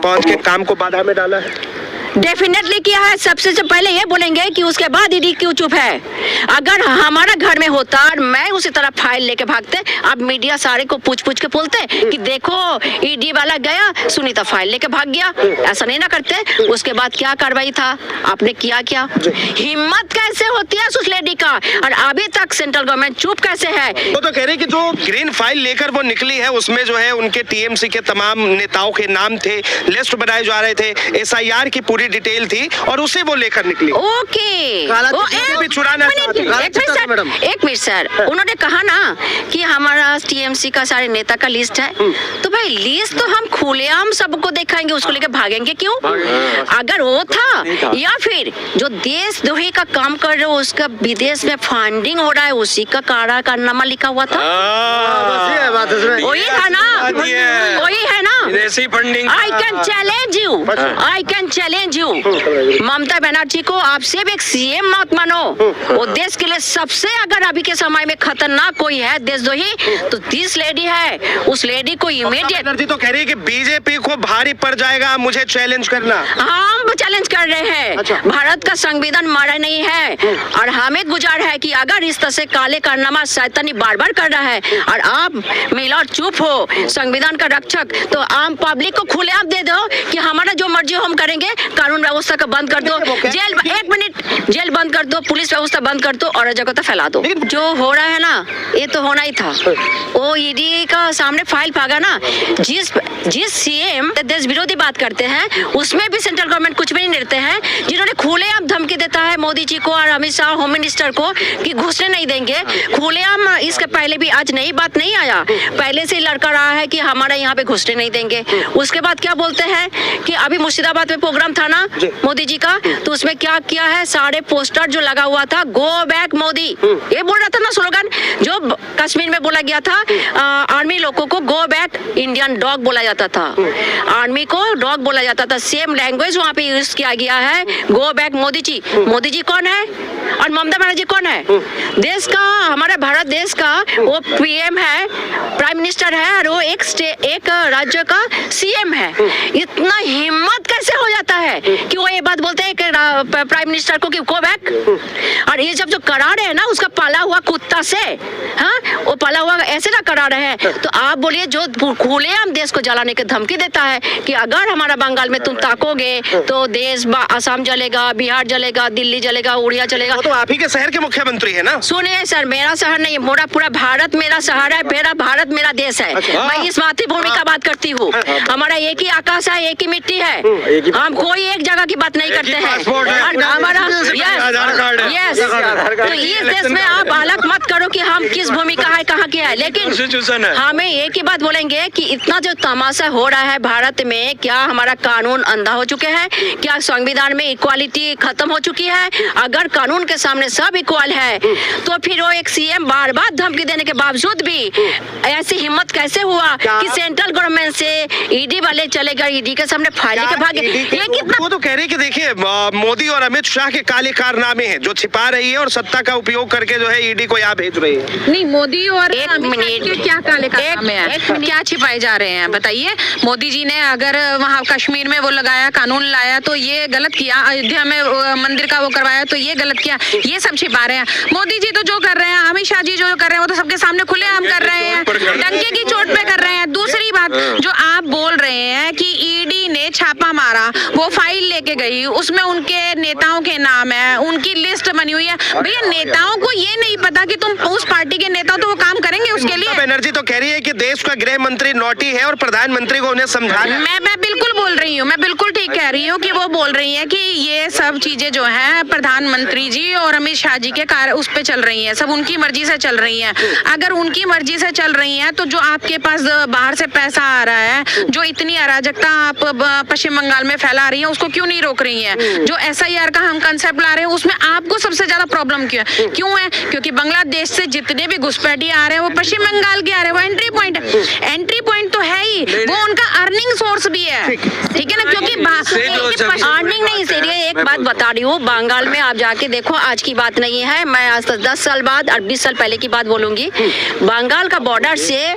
पहुंच के काम को बाधा में डाला है। डेफिनेटली किया है। सबसे पहले ये बोलेंगे कि उसके बाद ईडी क्यों चुप है। अगर हमारा घर में होता और मैं उसी तरह फाइल लेके भागते, अब मीडिया सारे को पूछ के बोलते कि देखो ईडी वाला गया, सुनीता फाइल लेके भाग गया। ऐसा नहीं ना करते। उसके बाद क्या कार्रवाई था, आपने किया क्या? हिम्मत कैसे होती है उस लेडी का, और अभी तक सेंट्रल गवर्नमेंट चुप कैसे है? वो तो कह रहे कि जो ग्रीन फाइल लेकर वो निकली है उसमें जो है उनके टीएमसी के तमाम नेताओं के नाम थे, लिस्ट बनाए जा रहे थे, एसआईआर की पूरी डिटेल थी और उसे वो लेकर निकली। ओके, एक मिनट सर, उन्होंने कहा ना कि हमारा टीएमसी का सारे नेता का लिस्ट है, तो भाई लिस्ट तो हम खुलेआम सबको दिखाएंगे, उसको लेकर भागेंगे क्यों? अगर वो था या फिर जो देशद्रोही का काम कर रहे हो उसका विदेश में फंडिंग हो रहा है, उसी का कारनामा लिखा हुआ था। वही था ना, वही है ना। विदेशी फंडिंग। I can challenge you, I can challenge you. Mamata Banerjee को आप सिर्फ एक सीएम मत मानो, वो देश के लिए सबसे अगर अभी के समय में खतरनाक कोई है देशद्रोही तो दिस लेडी है। उस लेडी को इमीडिएट। बनर्जी तो कह रही है कि बीजेपी को भारी पड़ जाएगा मुझे चैलेंज करना। हम चैलेंज कर रहे हैं। अच्छा। भारत का संविधान मरा नहीं है और हमें गुजार है कि अगर इस तरह से काले कारनामा शैतानी बार कर रहा है और आप मिला चुप हो संविधान का रक्षक, तो आम पब्लिक को खुलेआम दे दो कि हमारा जो मर्जी हम करेंगे, कानून व्यवस्था को बंद कर दो, जेल, एक मिनट, जेल बंद कर दो, पुलिस व्यवस्था बंद कर दो और अराजकता फैला दो। जो हो रहा है ना ये तो होना ही था। वो ईडी का सामने फाइल भागा ना, जिस सीएम देश विरोधी बात करते हैं उसमें भी सेंट्रल गवर्नमेंट कुछ भी नहीं देते हैं, जिन्होंने खुलेआम धमकी देता है मोदी जी को और अमित शाह होम मिनिस्टर को कि घुसने नहीं देंगे खुलेआम। इसके पहले भी आज नई बात नहीं आया, पहले से लड़का रहा है कि हमारा यहाँ पे घुसने नहीं देंगे। उसके बाद क्या बोलते हैं कि अभी मुर्शिदाबाद में प्रोग्राम था ना मोदी जी का, तो उसमें क्या किया है, सारे पोस्टर जो लगा हुआ था गो बैक मोदी, ये बोल रहा था ना स्लोगन, जो कश्मीर में बोला गया था। आर्मी लोगों को गो बैक इंडियन डॉग बोला जाता था, आर्मी को डॉग बोला जाता था, सेम लैंग्वेज वहाँ पे यूज किया गया है, गो बैक मोदी जी। मोदी जी कौन है और ममता बनर्जी कौन है? देश का, हमारा भारत देश का वो पीएम है, प्राइम मिनिस्टर है, और वो एक राज्य का सीएम है। इतना हिम्मत कैसे हो जाता है कि वो ये बात बोलते हैं प्राइम मिनिस्टर को कि गो बैक? और ये जब जो करा रहे हैं ना उसका पाला हुआ कुत्ता से, हाँ वो पाला हुआ ऐसे ना करा रहे हैं, तो आप बोलिए जो खुलेआम देश को जलाने की धमकी देता है कि अगर हमारा बंगाल में तुम ताकोगे तो देश असम जलेगा, बिहार जलेगा, दिल्ली जलेगा, उड़िया जलेगा। तो आप ही के शहर के मुख्यमंत्री है ना? सुनिए सर, मेरा शहर नहीं, पूरा भारत मेरा शहर है, मेरा भारत मेरा देश है। मैं इस मातृभूमि का बात करती हूँ। हमारा एक ही आकाश है, एक ही मिट्टी है, हम कोई एक जगह की बात नहीं करते हैं। हमारा यस, तो इस देश में आप अलग मत करो कि हम किस भूमिका है, कहाँ की है, लेकिन हमें एक ही बात बोलेंगे कि इतना जो तमाशा हो रहा है भारत में, क्या हमारा कानून अंधा हो चुके हैं? क्या संविधान में इक्वालिटी खत्म हो चुकी है? अगर कानून के सामने सब इक्वल है तो फिर वो एक सीएम बार धमकी देने के बावजूद भी ऐसी हिम्मत कैसे हुआ कि सेंट्रल गवर्नमेंट से ईडी वाले चले गए, ईडी के सामने फाइल के भागे? ये कितना? वो तो कह रहे कि देखिए मोदी और अमित शाह के काले कारनामे हैं जो छिपा रही है और सत्ता का उपयोग करके जो है ईडी को यहाँ भेज रही है। नहीं, मोदी और क्या काले कारनामे हैं, क्या छिपाए जा रहे हैं बताइए? मोदी जी ने अगर वहाँ कश्मीर में वो लगाया, कानून लाया तो ये गलत किया, अयोध्या में मंदिर का वो करवाया तो ये गलत किया, ये सब छिपा रहे हैं। मोदी जी तो जो कर रहे हैं, अमित शाह जी जो कर रहे हैं वो तो सबके सामने खुलेआम कर रहे हैं, डंके की चोट पे कर रहे हैं। दूसरी बात जो आप बोल रहे हैं कि ईडी ने छापा मारा, वो फाइल लेके गई, उसमें उनके नेताओं के नाम है, उनकी लिस्ट बनी हुई है। भैया नेताओं को ये नहीं पता कि तुम उस पार्टी के नेता तो वो काम करेंगे उसके लिए। बनर्जी तो कह रही है कि देश का गृह मंत्री नोटी है और प्रधानमंत्री को उन्हें समझाना। मैं बिल्कुल बोल रही हूँ, मैं बिल्कुल ठीक कह रही हूँ कि वो बोल रही है कि ये सब चीजें जो है प्रधानमंत्री जी और अमित शाह जी के कार्य उस पे चल रही है, सब उनकी मर्जी से चल रही है। अगर उनकी मर्जी से चल रही है तो जो आपके पास बाहर से पैसा आ रहा है, जो इतनी अराजकता आप पश्चिम बंगाल में फैला रही है, उसको क्यों नहीं रोक रही है? जो एसआईआर का हम कंसेप्ट ला रहे हैं उसमें आपको सबसे ज्यादा प्रॉब्लम क्यों है? क्योंकि बांग्लादेश से जितने भी घुसपैठिए आ रहे हैं वो पश्चिम बंगाल के आ रहे हैं, वो एंट्री पॉइंट तो है ही, वो उनका अर्निंग सोर्स भी है, ठीक है ना, क्योंकि अर्निंग नहीं, इसलिए एक बात बता रही हूँ, बंगाल में आप जाके देखो, आज की बात नहीं है, मैं आज 10 साल बाद और 20 साल पहले की बात बोलूंगी। बंगाल का बॉर्डर से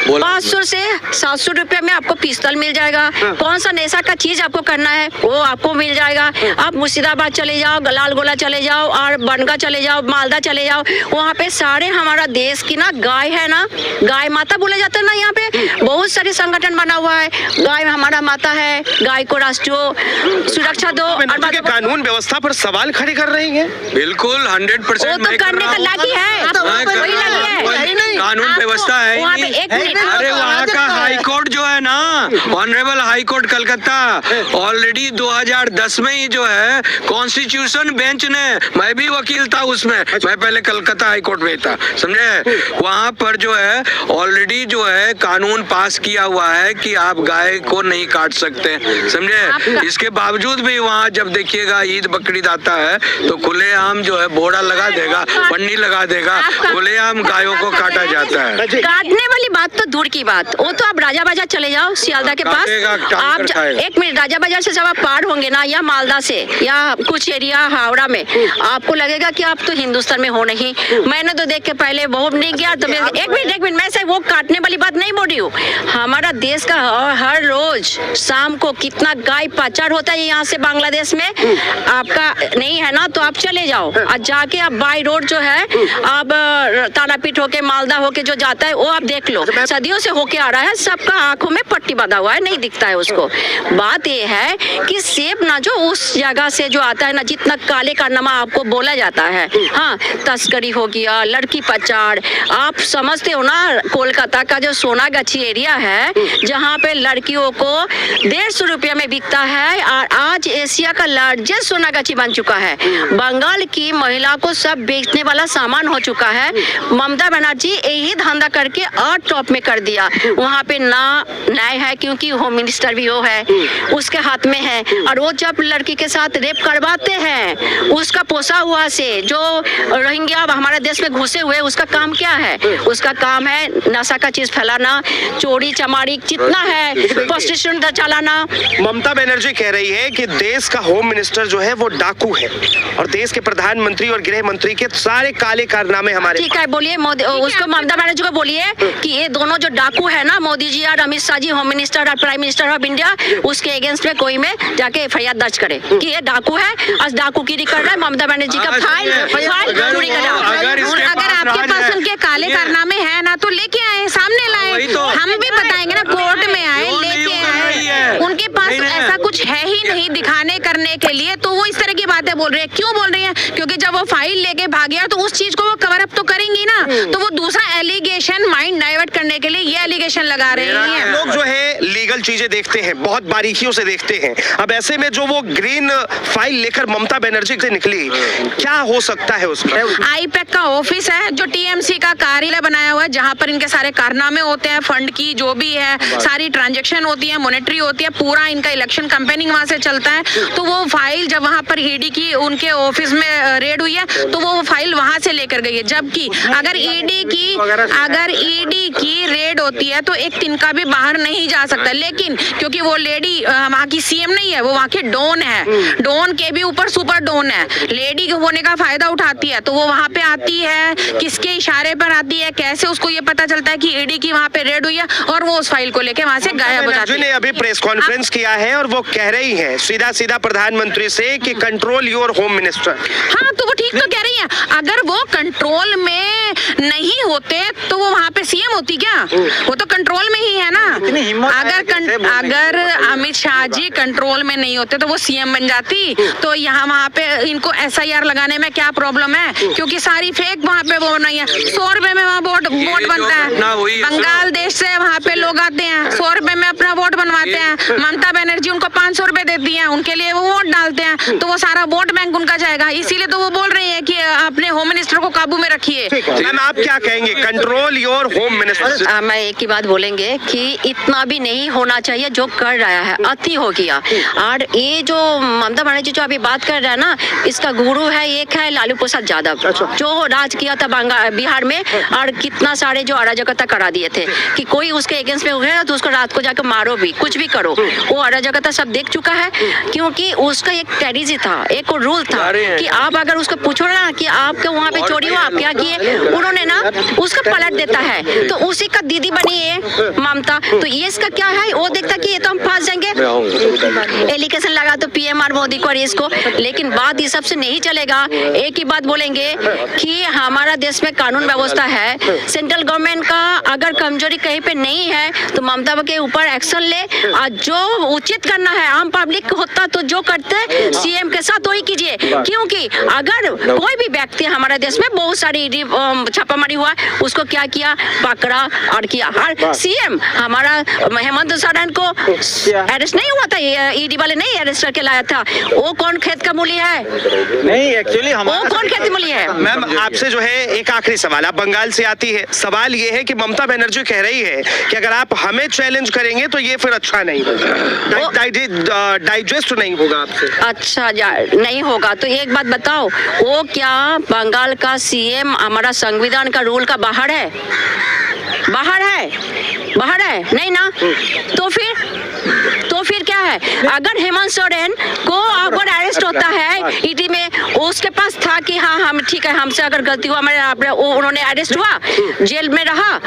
500 से 700 रुपए में आपको पिस्तौल मिल जाएगा। कौन सा नशा का चीज आपको करना है वो आपको मिल जाएगा। आप मुर्शिदाबाद चले जाओ, लाल गोला चले जाओ और बनगा चले जाओ, मालदा चले जाओ, वहाँ पे सारे हमारा देश की ना गाय है ना, गाय माता बोले जाते हैं ना, यहाँ पे बहुत सारे संगठन बना हुआ है, गाय हमारा माता है, गाय को राष्ट्रीय सुरक्षा दो। और कानून व्यवस्था पर सवाल खड़े कर रही है। बिल्कुल 100% वो तो करने का लागी है, वही लगी है, कानून व्यवस्था है वहाँ पे एक मिनट, अरे वहाँ का हाई कोर्ट जो है ना, honourable high court Calcutta, already 2010 में ही जो है कॉन्स्टिट्यूशन बेंच ने, मैं भी वकील था उसमें, मैं पहले कलकत्ता हाई कोर्ट में था, समझे, वहाँ पर जो है ऑलरेडी जो है कानून पास किया हुआ है कि आप गाय को नहीं काट सकते, समझे। इसके बावजूद भी वहाँ जब देखिएगा ईद बकरीद आता है तो खुलेआम जो है बोरा लगा देगा, पन्नी लगा देगा, खुलेआम गायों को काटा जाता है। काटने वाली बात तो दूर की बात, वो तो आप राजा बाजार चले जाओ सियालदा के पास, आप एक मिनट, राजा बाजार से जब आप पार होंगे ना, या मालदा से या कुछ एरिया हावड़ा में, आपको लगेगा कि आप तो हिंदुस्तान में हो नहीं। मैंने तो देख के पहले बहुत नहीं किया, तो एक मिनट मैं से वो काटने वाली बात नहीं बोल रही हूँ। हमारा देश का हर रोज शाम को कितना गाय पाचार होता है यहाँ से बांग्लादेश में, आपका नहीं है ना तो आप चले जाओ और जाके आप बाई रोड जो है आप तारापीठ होके मालदा होके जो जाता है वो आप देख लो, सदियों से होके आ रहा है, सबका आंखों में पट्टी बंधा हुआ है, नहीं दिखता है उसको। बात ये है कि सेब ना जो उस जगह से जो आता है ना, जितना काले कारनामा आपको बोला जाता है, हाँ तस्करी हो गया, लड़की पचार, आप समझते हो ना, कोलकाता का जो सोनागाछी एरिया है जहाँ पे लड़कियों को 150 रुपया में बिकता है और आज एशिया का लार्जेस्ट सोनागाछी बन चुका है। बंगाल की महिला को सब बेचने वाला सामान हो चुका है। ममता बनर्जी यही धंधा करके और टॉप में कर दिया। वहाँ पे ना न्याय है क्योंकि होम मिनिस्टर भी वो है, उसके हाथ में है, और वो जब लड़की के साथ रेप करवाते हैं उसका पोसा हुआ से जो रोहिंग्या हमारे देश में घुसे हुए, उसका काम क्या है? उसका काम है नशा का चीज फैलाना, चोरी चमारी जितना है, प्रोस्टिट्यूशन चलाना। ममता बनर्जी कह रही है कि देश का होम मिनिस्टर जो है वो डाकू है और देश के प्रधानमंत्री और गृह मंत्री के सारे काले कारनामे हमारे। ठीक है, बोलिए मोदी, उसको ममता बनर्जी को बोलिए कि ये दोनों जो डाकू है ना, मोदी जी और अमित शाह जी, होम मिनिस्टर और प्राइम मिनिस्टर ऑफ इंडिया, उसके अगेंस्ट में कोई में जाके FIR दर्ज करे कि ये डाकू है और डाकूगिरी कर रहा है। ममता बनर्जी का फाइल चोरी कर रहा है। अगर आपके पास उनके काले कारनामे है ना तो लेके आए, सामने लाए, हम भी बताएंगे ना, कोर्ट में आए, लेके आए। उनके पास ऐसा कुछ है ही नहीं दिखाने करने के लिए, तो वो इस तरह की बातें बोल रहे हैं। क्यों बोल रही हैं? क्योंकि जब वो फाइल लेके भाग गया तो उस चीज को वो कवर अप तो करेंगी ना, तो वो दूसरा एलिगेशन माइंड डाइवर्ट करने के लिए ये एलिगेशन लगा रहे हैं। लोग जो है लीगल चीजें देखते हैं, बहुत बारीकियों से देखते हैं। अब ऐसे में जो वो ग्रीन फाइल लेकर ममता बनर्जी से निकली, क्या हो सकता है उसमें? आईपैक का ऑफिस है जो TMC का कार्यालय बनाया हुआ है, जहाँ पर इनके सारे कारनामे होते हैं, फंड की जो भी है सारी ट्रांजैक्शन होती है, मॉनेटरी होती है, पूरा इनका इलेक्शन कैंपेनिंग वहाँ से चलता है। तो वो फाइल जब वहाँ पर ED की उनके ऑफिस में रेड हुई है तो वो फाइल वहाँ से लेकर गई है। जबकि अगर ED की रेड होती है तो एक तिनका भी बाहर नहीं जा सकता, लेकिन क्योंकि वो लेडी वहाँ की CM नहीं है, वो वहाँ की डॉन है, डॉन के भी ऊपर सुपर डॉन है, लेडी होने का फायदा उठाती है, तो वो वहाँ पे आती है, किसके इशारे पर आती है, कैसे उसको ये पता चलता है कि ED की वहाँ पे रेड हुई है, और वो उस फाइल को लेके वहाँ से गायब हो जाती है। ने अभी प्रेस कॉन्फ्रेंस किया है और वो कह रही है सीधा प्रधानमंत्री से कि कंट्रोल योर होम मिनिस्टर। हाँ, तो वो ठीक तो कह रही है। अगर वो कंट्रोल में नहीं होते तो वो वहाँ पे CM होती क्या? वो तो कंट्रोल में ही है ना। अगर अमित शाह जी कंट्रोल में नहीं होते तो वो CM बन जाती। तो यहाँ वहाँ पे इनको SIR लगाने में क्या प्रॉब्लम है? क्योंकि सारी फेक वहाँ पे वो नहीं है। 100 रुपए में वहाँ वोट बनता है। बंगाल देश से वहाँ पे लोग आते हैं, 100 रुपए में अपना वोट बनवाते हैं। ममता बनर्जी उनको 500 रुपए देती हैं, उनके लिए वो वोट डालते हैं, तो वो सारा वोट बैंक उनका जाएगा। इसीलिए तो वो बोल रही है कि अपने होम मिनिस्टर को काबू में रखिए। मैम आप क्या कहेंगे, कंट्रोल योर होम मिनिस्टर? मैं एक ही बात बोलेंगे कि इतना भी नहीं होना चाहिए जो कर रहा है, अति हो गया। और ये जो ममता बनर्जी जो अभी बात कर रहा है ना, इसका गुरु है एक है लालू प्रसाद यादव, जो राज किया था बिहार में, और कितना सारे जो अराजकता करा दिए थे कि कोई उसके अगेंस्ट में उठे तो उसको रात को जाकर मारो भी, कुछ भी करो। वो अराजकता सब देख चुका है, क्योंकि उसका एक स्ट्रेटेजी था, एक रूल था कि आप अगर उसको पूछो ना कि आपके वहाँ पे चोरी हो, आप क्या किए, उन्होंने ना उसका पलट देता है। तो उसी का दीदी बनी है ममता, तो ये इसका क्या है, वो देखता कि ये तो हम फंस जाएंगे, एलिगेशन लगा तो पीएम मोदी को और इसको। लेकिन बात ये सबसे नहीं चलेगा। एक ही बात बोलेंगे कि हमारा देश में कानून व्यवस्था है, सेंट्रल गवर्नमेंट का अगर कमजोरी कहीं पे नहीं है तो ममता के ऊपर एक्शन ले, और जो उचित करना है आम पब्लिक होता तो जो करते सीएम के साथ वही कीजिए। क्योंकि अगर कोई भी व्यक्ति हमारे देश में बहुत सारी छापामारी हुआ, उसको क्या किया, पकड़ा और किया। हर सीएम हमारा हेमंत सोरेन को अरेस्ट नहीं हुआ था, ईडी वाले नहीं अरेस्ट करके लाया था। वो कौन खेत का मूली है? नहीं, एक्चुअली वो कौन खेत मूली है? मैम आपसे जो है एक आखिरी सवाल, आप बंगाल से आती है, सवाल ये है कि ममता बनर्जी कह रही है कि अगर आप हमें चैलेंज करेंगे तो ये फिर अच्छा नहीं होगा, डाइजेस्ट नहीं होगा आपसे। अच्छा नहीं होगा तो एक बात बताओ, वो क्या बंगाल का सीएम हमारा संविधान का रूल का बाहर है? बाहर है? बाहर है नहीं ना? तो फिर क्या है? अगर हेमंत सोरेन को अगर अरेस्ट होता है ईडी में, उसके पास था कि हाँ हम ठीक है, हमसे अगर गलती हुआ, हमारे उन्होंने अरेस्ट हुआ, जेल में रहा,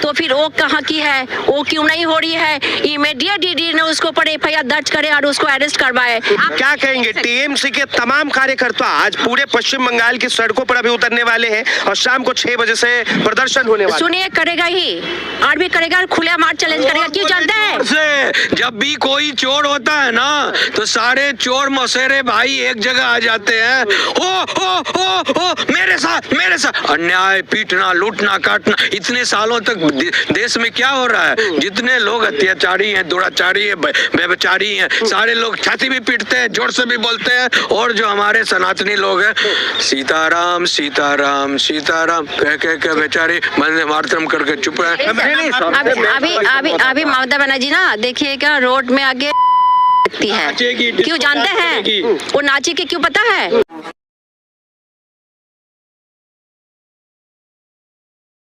तो फिर वो कहाँ की है, वो क्यों नहीं हो रही है? इमीडिएट ईडी ने उसके ऊपर एफआईआर दर्ज करे और उसको अरेस्ट करवाए। आप क्या कहेंगे, टीएमसी के तमाम कार्यकर्ता आज पूरे पश्चिम बंगाल की सड़कों पर अभी उतरने वाले हैं और शाम को 6 बजे से प्रदर्शन होने वाला है। सुनिए, करेगा ही और भी करेगा, खुले मार चैलेंज करेगा। क्यों जानते हैं? जब भी कोई चोर होता है ना तो सारे चोर मौसेरे भाई एक जगह आ जाते हैं, ओ मेरे साथ अन्याय, पीटना, लूटना, काटना। इतने सालों तक देश में क्या हो रहा है? जितने लोग अत्याचारी हैं, दुराचारी हैं, व्यभिचारी हैं, सारे लोग छाती भी पीटते हैं, जोर से भी बोलते हैं, और जो हमारे सनातनी लोग हैं, सीताराम सीताराम सीताराम कह के बेचारे वंदे मातरम करके चुप है। अभी ममता बनर्जी ना देखिएगा रोड में आगे है, क्यों जानते हैं? वो नाची के क्यों पता है?